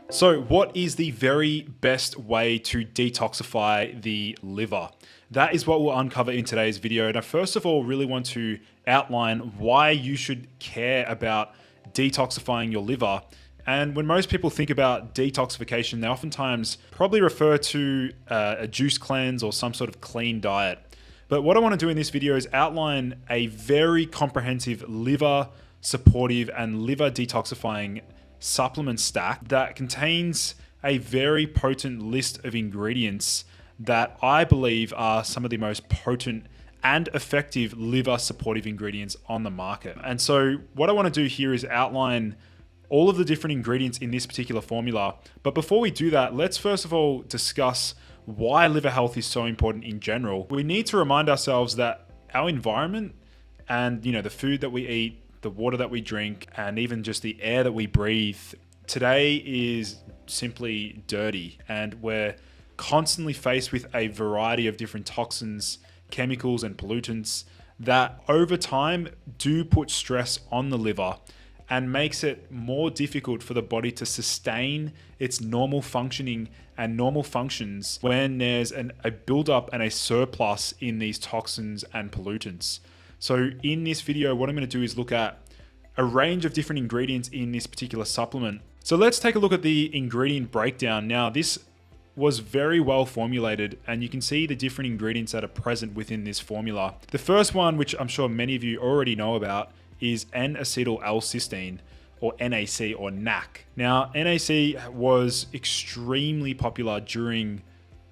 So what is the very best way to detoxify the liver? That is what we'll uncover in today's video. And I first of all really want to outline why you should care about detoxifying your liver. And when most people think about detoxification, they oftentimes probably refer to a juice cleanse or some sort of clean diet. But what I want to do in this video is outline a very comprehensive liver supportive and liver detoxifying supplement stack that contains a very potent list of ingredients that I believe are some of the most potent and effective liver supportive ingredients on the market. And so what I want to do here is outline all of the different ingredients in this particular formula. But before we do that, let's first of all discuss why liver health is so important in general. We need to remind ourselves that our environment and the food that we eat, the water that we drink, and even just the air that we breathe today is simply dirty. And we're constantly faced with a variety of different toxins, chemicals, and pollutants that over time do put stress on the liver and makes it more difficult for the body to sustain its normal functioning and normal functions when there's a buildup and a surplus in these toxins and pollutants. So in this video, what I'm going to do is look at a range of different ingredients in this particular supplement. So let's take a look at the ingredient breakdown. Now, this was very well formulated, and you can see the different ingredients that are present within this formula. The first one, which I'm sure many of you already know about, is N-acetyl-L-cysteine, or NAC or NAC. Now, NAC was extremely popular during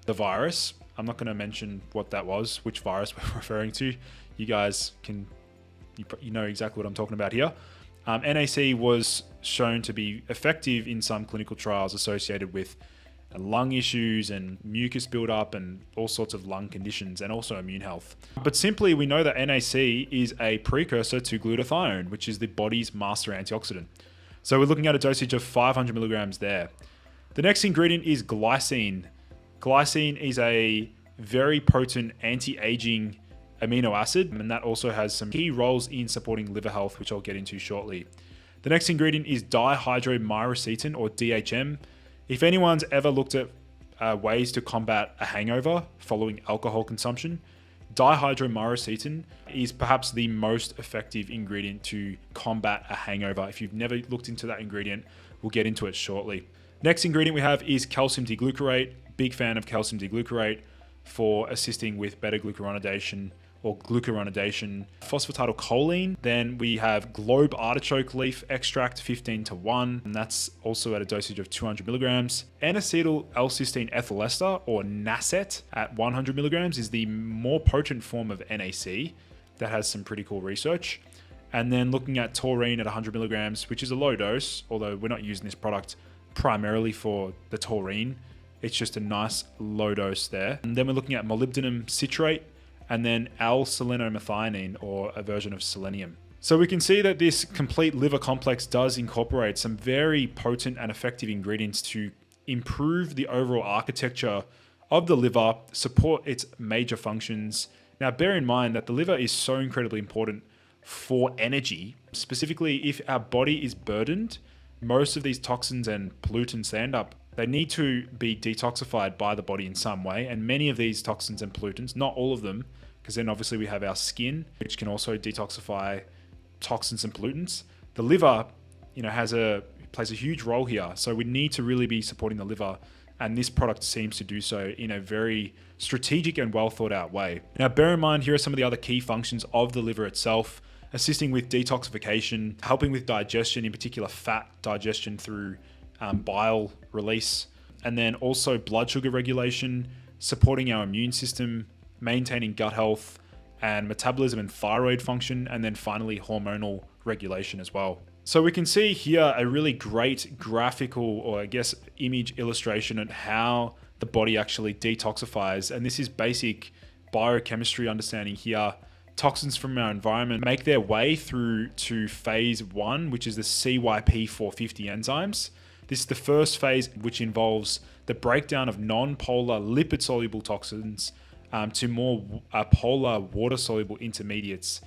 the virus. I'm not going to mention what that was, which virus we're referring to. You guys you know exactly what I'm talking about here. NAC was shown to be effective in some clinical trials associated with lung issues and mucus buildup and all sorts of lung conditions and also immune health. But simply, we know that NAC is a precursor to glutathione, which is the body's master antioxidant. So we're looking at a dosage of 500 milligrams there. The next ingredient is glycine. Glycine is a very potent anti-aging amino acid, and that also has some key roles in supporting liver health, which I'll get into shortly. The next ingredient is dihydromycetin, or DHM. If anyone's ever looked at ways to combat a hangover following alcohol consumption, dihydromycetin is perhaps the most effective ingredient to combat a hangover. If you've never looked into that ingredient, we'll get into it shortly. Next ingredient we have is calcium D-glucarate. Big fan of calcium D-glucarate for assisting with beta-glucuronidation or glucuronidation. Phosphatidylcholine. Then we have globe artichoke leaf extract 15:1, and that's also at a dosage of 200 milligrams. N-acetyl-L-cysteine ethyl ester, or NACET, at 100 milligrams is the more potent form of NAC that has some pretty cool research. And then looking at taurine at 100 milligrams, which is a low dose, although we're not using this product primarily for the taurine. It's just a nice low dose there. And then we're looking at molybdenum citrate, and then L-selenomethionine, or a version of selenium. So we can see that this complete liver complex does incorporate some very potent and effective ingredients to improve the overall architecture of the liver, support its major functions. Now, bear in mind that the liver is so incredibly important for energy. Specifically, if our body is burdened, most of these toxins and pollutants, they need to be detoxified by the body in some way. And many of these toxins and pollutants, not all of them, because then obviously we have our skin, which can also detoxify toxins and pollutants. The liver, plays a huge role here. So we need to really be supporting the liver. And this product seems to do so in a very strategic and well thought out way. Now, bear in mind, here are some of the other key functions of the liver itself: assisting with detoxification, helping with digestion, in particular fat digestion through bile release, and then also blood sugar regulation, supporting our immune system, maintaining gut health and metabolism and thyroid function, and then finally hormonal regulation as well. So we can see here a really great graphical, or I guess image illustration of how the body actually detoxifies. And this is basic biochemistry understanding here. Toxins from our environment make their way through to phase 1, which is the CYP450 enzymes. This is the first phase, which involves the breakdown of non-polar lipid-soluble toxins to more polar water-soluble intermediates.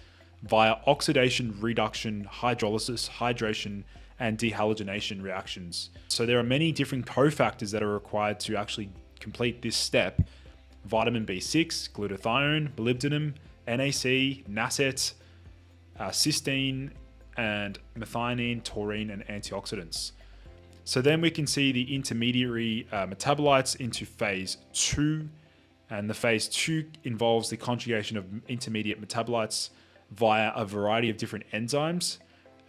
via oxidation, reduction, hydrolysis, hydration, and dehalogenation reactions. So there are many different cofactors that are required to actually complete this step. Vitamin B6, glutathione, molybdenum, NAC, NACET, cysteine, and methionine, taurine, and antioxidants. So then we can see the intermediary metabolites into phase 2. And the phase 2 involves the conjugation of intermediate metabolites via a variety of different enzymes.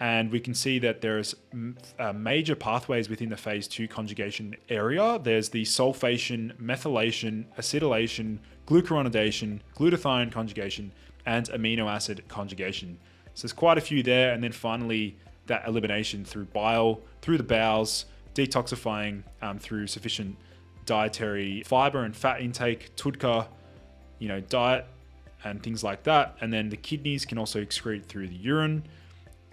And we can see that there's major pathways within the phase 2 conjugation area. There's the sulfation, methylation, acetylation, glucuronidation, glutathione conjugation, and amino acid conjugation. So there's quite a few there. And then finally, that elimination through bile, through the bowels, detoxifying through sufficient dietary fiber and fat intake, TUDCA, diet, and things like that. And then the kidneys can also excrete through the urine,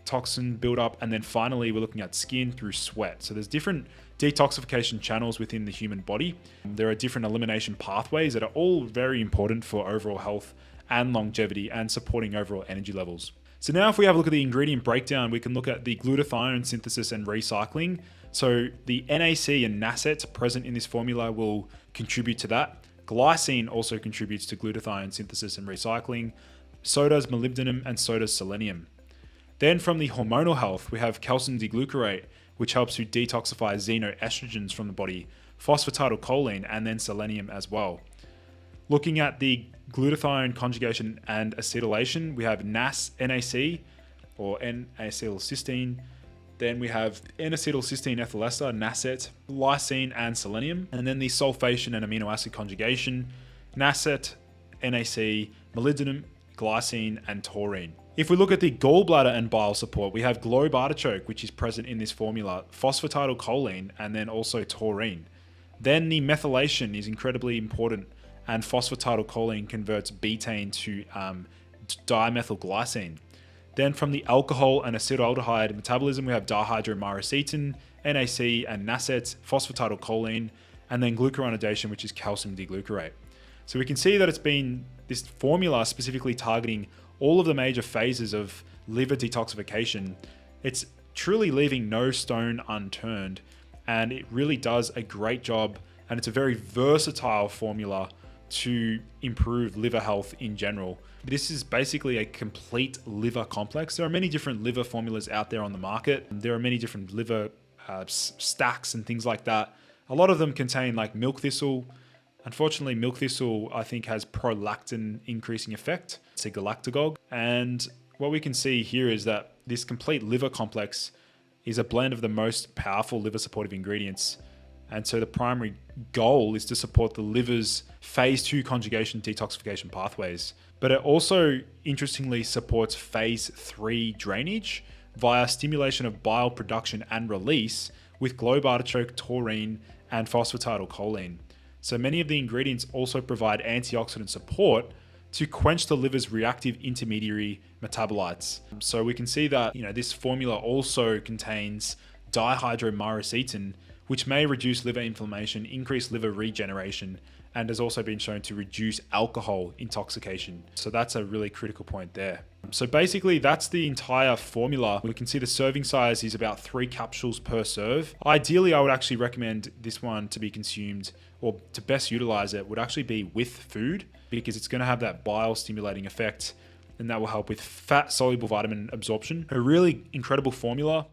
toxin buildup, and then finally we're looking at skin through sweat. So there's different detoxification channels within the human body. There are different elimination pathways that are all very important for overall health and longevity and supporting overall energy levels. So now if we have a look at the ingredient breakdown, we can look at the glutathione synthesis and recycling. So the NAC and NACET present in this formula will contribute to that. Glycine also contributes to glutathione synthesis and recycling. So does molybdenum, and so does selenium. Then from the hormonal health, we have calcium D-glucarate, which helps to detoxify xenoestrogens from the body, phosphatidylcholine, and then selenium as well. Looking at the glutathione conjugation and acetylation, we have NAC or N-acetylcysteine. Then we have N-acetylcysteine ethyl ester, NACET, lysine, and selenium. And then the sulfation and amino acid conjugation, NACET, NAC, molybdenum, glycine, and taurine. If we look at the gallbladder and bile support, we have globe artichoke, which is present in this formula, phosphatidylcholine, and then also taurine. Then the methylation is incredibly important, and phosphatidylcholine converts betaine to dimethylglycine. Then from the alcohol and acetaldehyde metabolism, we have dihydromycetin, NAC, and NACET, phosphatidylcholine, and then glucuronidation, which is calcium D-glucarate. So we can see that it's been this formula specifically targeting all of the major phases of liver detoxification. It's truly leaving no stone unturned, and it really does a great job, and it's a very versatile formula to improve liver health in general. This is basically a complete liver complex. There are many different liver formulas out there on the market. There are many different liver stacks and things like that. A lot of them contain like milk thistle. Unfortunately, milk thistle, I think, has prolactin increasing effect. It's a galactagogue. And what we can see here is that this complete liver complex is a blend of the most powerful liver supportive ingredients. And so the primary goal is to support the liver's phase 2 conjugation detoxification pathways. But it also interestingly supports phase 3 drainage via stimulation of bile production and release with globe artichoke, taurine, and phosphatidylcholine. So many of the ingredients also provide antioxidant support to quench the liver's reactive intermediary metabolites. So we can see that this formula also contains dihydromycetin, which may reduce liver inflammation, increase liver regeneration, and has also been shown to reduce alcohol intoxication. So that's a really critical point there. So basically that's the entire formula. We can see the serving size is about 3 capsules per serve. Ideally, I would actually recommend this one to be consumed, or to best utilize it would actually be with food, because it's going to have that bile stimulating effect, and that will help with fat soluble vitamin absorption. A really incredible formula.